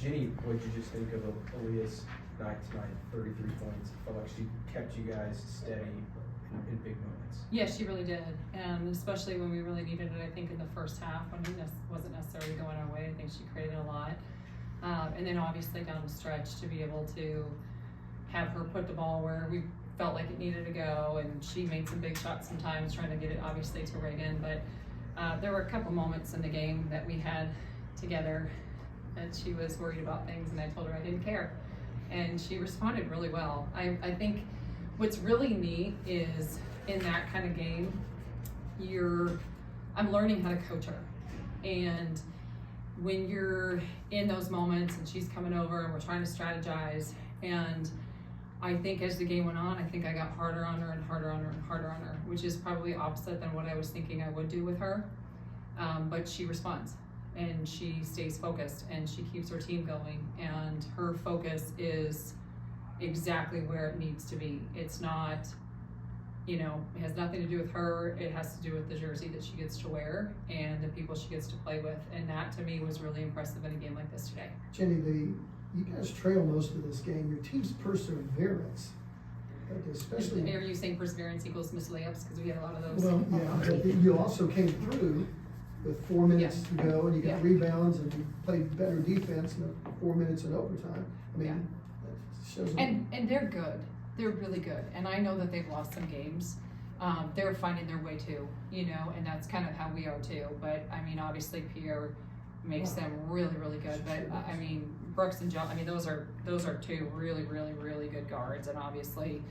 Jennie, what did you just think of Aaliyah's night tonight, 33 points? It felt like she kept you guys steady in big moments. Yeah, she really did, and especially when we really needed it. I think in the first half, when it wasn't necessarily going our way, I think she created a lot. And then obviously down the stretch to be able to have her put the ball where we felt like it needed to go, and she made some big shots sometimes trying to get it obviously to right in. But there were a couple moments in the game that we had together that she was worried about things, and I told her I didn't care, and she responded really well. I think what's really neat is in that kind of game, I'm learning how to coach her. And when you're in those moments and she's coming over and we're trying to strategize, and I think as the game went on, I think I got harder on her and harder on her and harder on her, which is probably opposite than what I was thinking I would do with her. But she responds and she stays focused and she keeps her team going, and her focus is exactly where it needs to be. It's not, it has nothing to do with her. It has to do with the jersey that she gets to wear and the people she gets to play with. And that to me was really impressive in a game like this today. Jennie, you guys trail most of this game. Your team's perseverance, especially. Are you saying perseverance equals missed layups? Because we had a lot of those. Well, yeah, but you also came through with 4 minutes to go, and you got rebounds, and you played better defense in 4 minutes in overtime. I mean, that shows. And they're good. They're really good. And I know that they've lost some games. They're finding their way too, and that's kind of how we are too. But I mean, obviously Pierre makes them really, really good. But I mean, Brooks and John, those are two really, really, really good guards. And obviously,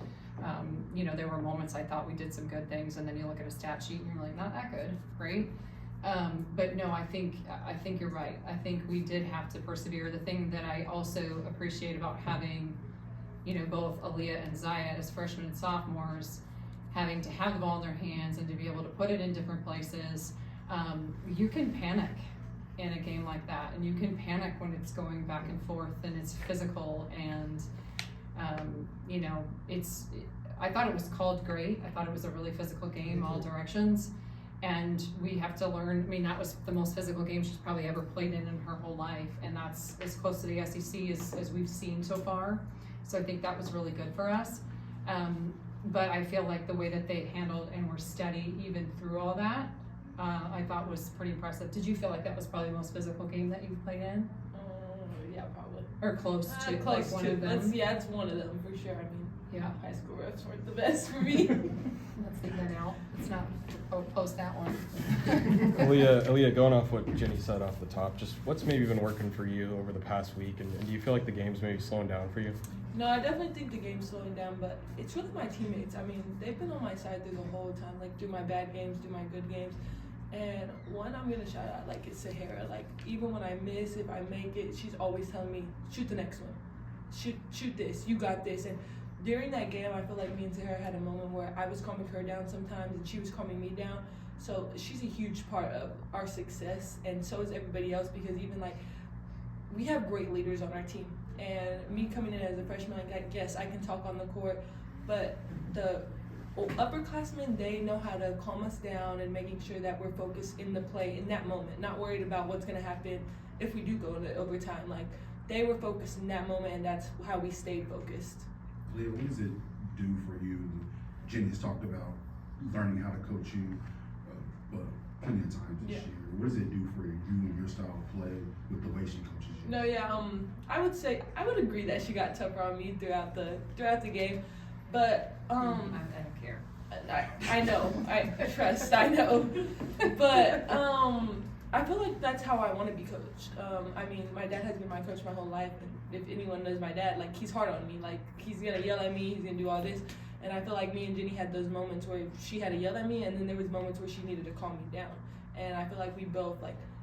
there were moments I thought we did some good things, and then you look at a stat sheet and you're like, not that good, right? But no, I think you're right. I think we did have to persevere. The thing that I also appreciate about having, both Aaliyah and Zaya as freshmen and sophomores, having to have the ball in their hands and to be able to put it in different places, you can panic in a game like that, and you can panic when it's going back and forth and it's physical, and I thought it was called great. I thought it was a really physical game, all directions, and we have to learn. That was the most physical game she's probably ever played in her whole life, and that's as close to the SEC as we've seen so far. So I think that was really good for us. But I feel like the way that they handled and were steady even through all that, I thought was pretty impressive. Did you feel like that was probably the most physical game that you've played in? Yeah, probably. Or close to, close like one to. of them? It's one of them for sure. Yeah. High school refs weren't the best for me. Let's leave that out. Let's not post that one. Aaliyah, going off what Jennie said off the top, just what's maybe been working for you over the past week, and do you feel like the game's maybe slowing down for you? No, I definitely think the game's slowing down, but it's with my teammates. They've been on my side through the whole time, like through my bad games, through my good games. And one I'm gonna shout out, is Sahara. Even when I miss, if I make it, she's always telling me, shoot the next one. Shoot this, you got this. And during that game, I feel like me and Sahara had a moment where I was calming her down sometimes and she was calming me down. So she's a huge part of our success, and so is everybody else, because even we have great leaders on our team. And me coming in as a freshman, I guess I can talk on the court, but the upperclassmen, they know how to calm us down and making sure that we're focused in the play in that moment, not worried about what's going to happen if we do go to overtime. They were focused in that moment, and that's how we stayed focused. Leah, what does it do for you? Jennie's talked about learning how to coach you plenty of times this year. What does it do for you and your style of play with the way she coaches you? No, I would agree that she got tougher on me throughout the game, but I don't care. I know, I know, but I feel like that's how I want to be coached. My dad has been my coach my whole life, and if anyone knows my dad, he's hard on me. He's gonna yell at me, he's gonna do all this, and I feel like me and Jennie had those moments where she had to yell at me, and then there was moments where she needed to calm me down. And I feel like we both,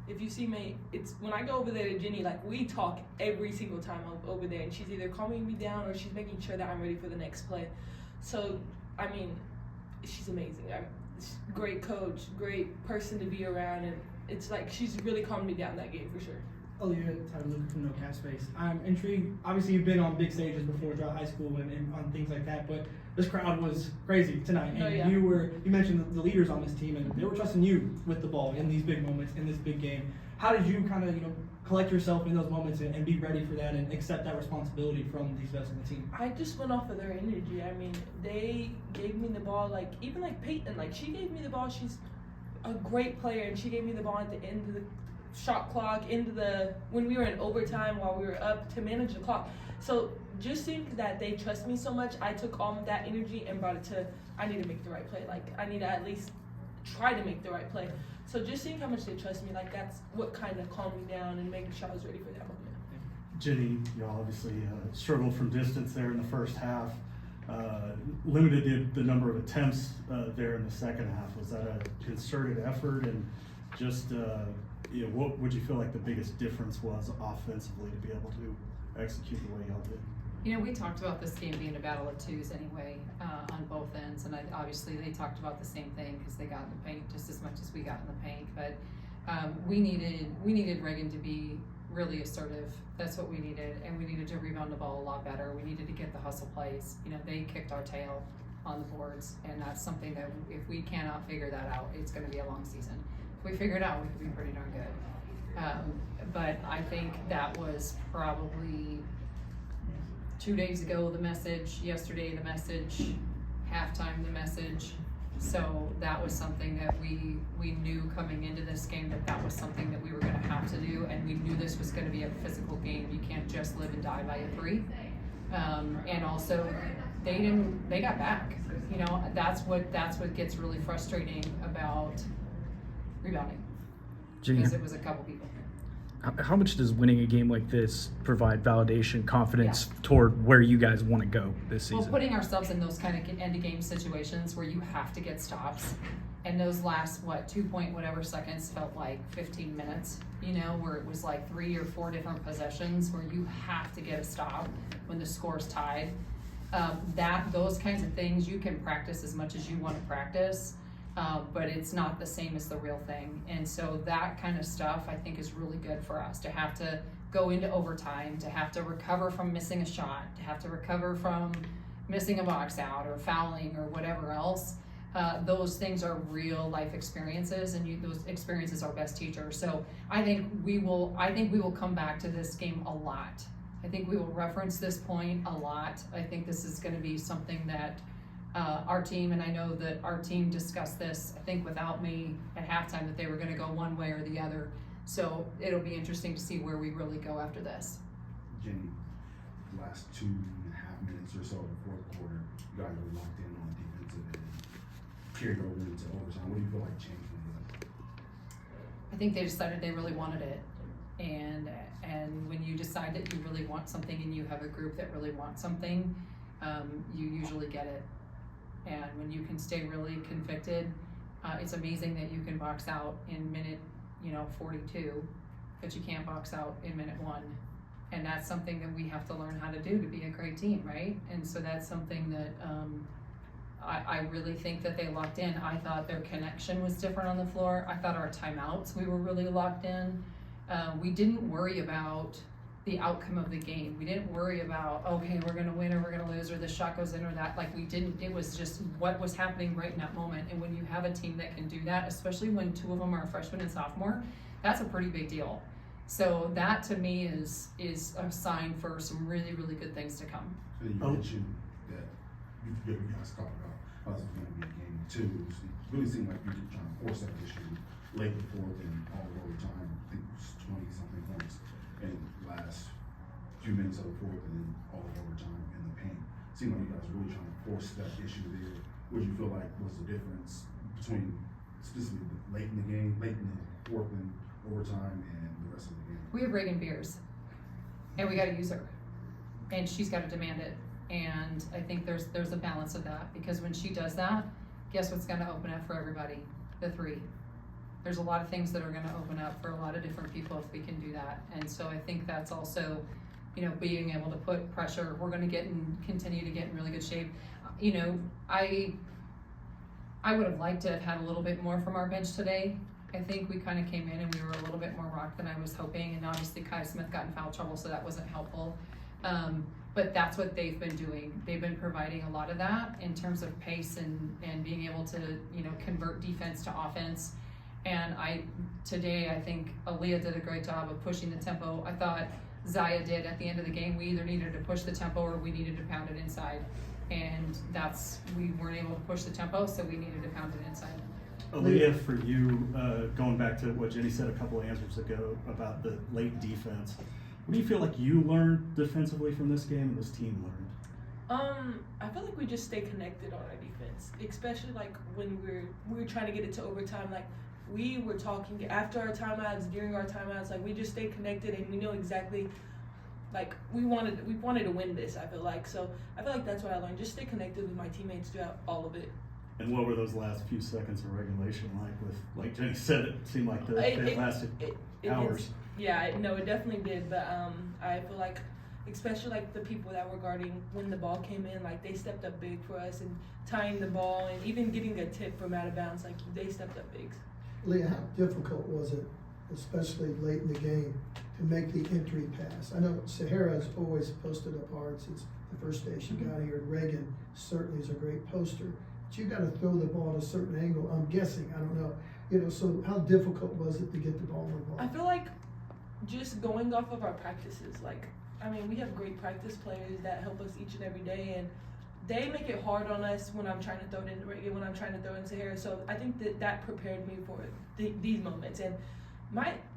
if you see me, it's when I go over there to Jennie, we talk every single time I'm over there, and she's either calming me down or she's making sure that I'm ready for the next play. So, she's amazing. She's a great coach, great person to be around, and it's she's really calmed me down that game for sure. Aaliyah, Tyler Luke from No Cap Space. I'm intrigued. Obviously, you've been on big stages before throughout high school and on things like that, but this crowd was crazy tonight. And you mentioned the leaders on this team, and they were trusting you with the ball in these big moments, in this big game. How did you kind of, collect yourself in those moments and be ready for that and accept that responsibility from these vets on the team? I just went off of their energy. I mean, they gave me the ball, like, even like Peyton, like, she gave me the ball. She's a great player, and she gave me the ball at the end of the shot clock, when we were in overtime while we were up, to manage the clock. So just think that they trust me so much. I took all of that energy and brought it to, I need to make the right play. Like, I need to at least try to make the right play. So just think how much they trust me. Like, that's what kind of calmed me down and making sure I was ready for that moment. Jennie, you obviously struggled from distance there in the first half. Limited the number of attempts there in the second half. Was that a concerted effort? And just, what would you feel like the biggest difference was offensively to be able to execute the way y'all did? We talked about this game being a battle of twos anyway, on both ends, and obviously they talked about the same thing because they got in the paint just as much as we got in the paint. But we needed Reagan to be really assertive. That's what we needed, and we needed to rebound the ball a lot better. We needed to get the hustle plays. They kicked our tail on the boards, and that's something that if we cannot figure that out, it's going to be a long season. If we figure it out, we could be pretty darn good. But I think that was probably 2 days ago the message, yesterday the message, halftime the message. So that was something that we knew coming into this game that was something that we were going to have to do, and we knew this was going to be a physical game. You can't just live and die by a three. And also, they got back. That's what gets really frustrating about rebounding, because it was a couple people. How much does winning a game like this provide validation, confidence toward where you guys want to go this season? Well, putting ourselves in those kind of end-of-game situations where you have to get stops, and those last, 2 point whatever seconds felt like 15 minutes, where it was like 3 or 4 different possessions where you have to get a stop when the score's tied. Those kinds of things you can practice as much as you want to practice. But it's not the same as the real thing. And so that kind of stuff I think is really good for us, to have to go into overtime, to have to recover from missing a shot, to have to recover from missing a box out or fouling or whatever else. Those things are real life experiences, and those experiences are best teachers. So I think we will come back to this game a lot. I think we will reference this point a lot. I think this is going to be something that our team, and I know that our team discussed this, I think without me at halftime, that they were going to go one way or the other. So it'll be interesting to see where we really go after this. Jennie, the last 2.5 minutes or so of the fourth quarter, you guys were locked in on defensive and carried over into overtime. What do you feel like changed from that? I think they decided they really wanted it. And when you decide that you really want something and you have a group that really wants something, you usually get it. And when you can stay really convicted, it's amazing that you can box out in minute 42, but you can't box out in minute 1. And that's something that we have to learn how to do to be a great team, right? And so that's something that I really think that they locked in. I thought their connection was different on the floor. I thought our timeouts, we were really locked in. We didn't worry about the outcome of the game. We didn't worry about, okay, we're gonna win or we're gonna lose, or the shot goes in or that. Like, we didn't. It was just what was happening right in that moment. And when you have a team that can do that, especially when 2 of them are a freshman and sophomore, that's a pretty big deal. So that to me is a sign for some really, really good things to come. So you mentioned that you guys talked about how this was gonna be a game 2. It really seemed like you were trying to force that issue late in the fourth and all overtime. I think it was 20-something points in the last few minutes of the fourth and then all overtime in the paint. It seemed like you guys were really trying to force that issue there. What do you feel like was the difference between specifically late in the game, late in the fourth and overtime, and the rest of the game? We have Reagan Beers, and we got to use her, and she's got to demand it. And I think there's a balance of that, because when she does that, guess what's going to open up for everybody? The three. There's a lot of things that are going to open up for a lot of different people if we can do that. And so I think that's also, being able to put pressure. We're going to continue to get in really good shape. I would have liked to have had a little bit more from our bench today. I think we kind of came in and we were a little bit more rocked than I was hoping. And obviously Kai Smith got in foul trouble, so that wasn't helpful. But that's what they've been doing. They've been providing a lot of that in terms of pace and being able to, convert defense to offense. And today I think Aaliyah did a great job of pushing the tempo. I thought Zaya did at the end of the game. We either needed to push the tempo or we needed to pound it inside. And we weren't able to push the tempo, so we needed to pound it inside. Aaliyah, for you, going back to what Jenny said a couple of answers ago about the late defense, what do you feel like you learned defensively from this game and this team learned? I feel like we just stay connected on our defense, especially like when we were trying to get it to overtime. Like we were talking after our timeouts, during our timeouts. Like we just stayed connected, and we know exactly. Like we wanted to win this. I feel like that's what I learned. Just stay connected with my teammates throughout all of it. And what were those last few seconds of regulation like? With like Jenny said, it seemed like it lasted hours. It definitely did. But I feel like, especially like the people that were guarding when the ball came in, like they stepped up big for us and tying the ball and even getting a tip from out of bounds. Like they stepped up big. Leah, how difficult was it, especially late in the game, to make the entry pass? I know Sahara's always posted up hard since the first day she got here, and Reagan certainly is a great poster. But you got to throw the ball at a certain angle. I'm guessing, I don't know. So how difficult was it to get the ball involved? I feel like just going off of our practices, we have great practice players that help us each and every day, and they make it hard on us when I'm trying to throw it in Reagan, when I'm trying to throw it in Sahara. So I think that prepared me for these moments. And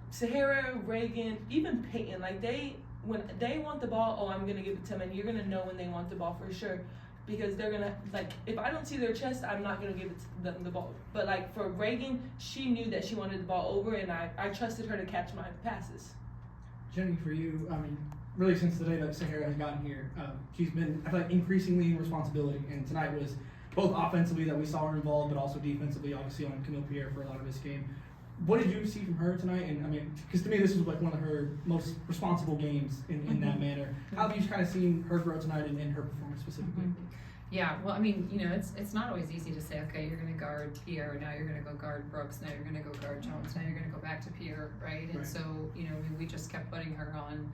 Sahara, Reagan, even Peyton, when they want the ball, I'm gonna give it to them, and you're gonna know when they want the ball for sure, because they're gonna if I don't see their chest, I'm not gonna give it to them the ball. But for Reagan, she knew that she wanted the ball over, and I trusted her to catch my passes. Jenny, for you, really since the day that Sahara has gotten here, she's been, I feel like, increasingly in responsibility, and tonight was both offensively that we saw her involved, but also defensively, obviously on Camille Pierre for a lot of this game. What did you see from her tonight? And because to me this was like one of her most responsible games in that manner. How have you kind of seen her grow tonight and her performance specifically? Yeah, well, it's not always easy to say, okay, you're going to guard Pierre, now you're going to go guard Brooks, now you're going to go guard Jones, now you're going to go back to Pierre, right? And so, we just kept putting her on.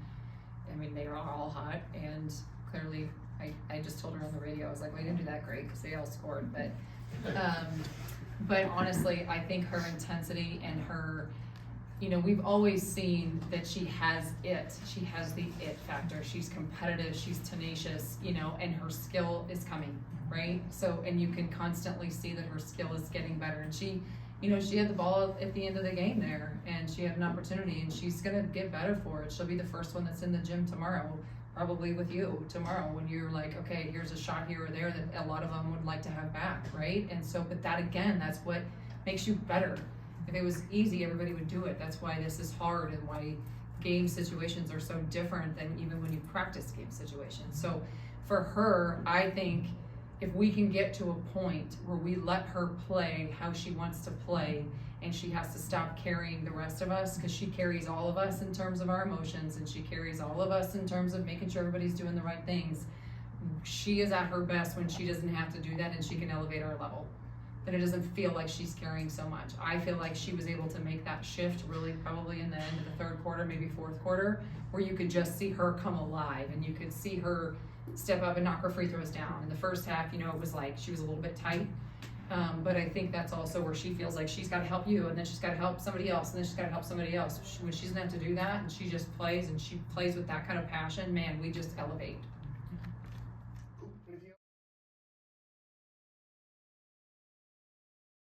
They are all hot, and clearly, I just told her on the radio, I was like, well, you didn't do that great because they all scored, but honestly, I think her intensity and her, we've always seen that she has the it factor. She's competitive, she's tenacious, and her skill is coming, right? So, and you can constantly see that her skill is getting better, and she had the ball at the end of the game there, and she had an opportunity, and she's gonna get better for it. She'll be the first one that's in the gym tomorrow, probably with you tomorrow, when you're like, okay, here's a shot here or there that a lot of them would like to have back, right? And so, but that again, that's what makes you better. If it was easy, everybody would do it. That's why this is hard, and why game situations are so different than even when you practice game situations. So for her, I think if we can get to a point where we let her play how she wants to play, and she has to stop carrying the rest of us, because she carries all of us in terms of our emotions, and she carries all of us in terms of making sure everybody's doing the right things. She is at her best when she doesn't have to do that, and she can elevate our level. That it doesn't feel like she's carrying so much. I feel like she was able to make that shift really probably in the end of the third quarter, maybe fourth quarter, where you could just see her come alive, and you could see her step up and knock her free throws down. In the first half, it was like she was a little bit tight. But I think that's also where she feels like she's got to help you, and then she's got to help somebody else, and then she's got to help somebody else. When she doesn't have to do that, and she just plays, and she plays with that kind of passion, man, we just elevate.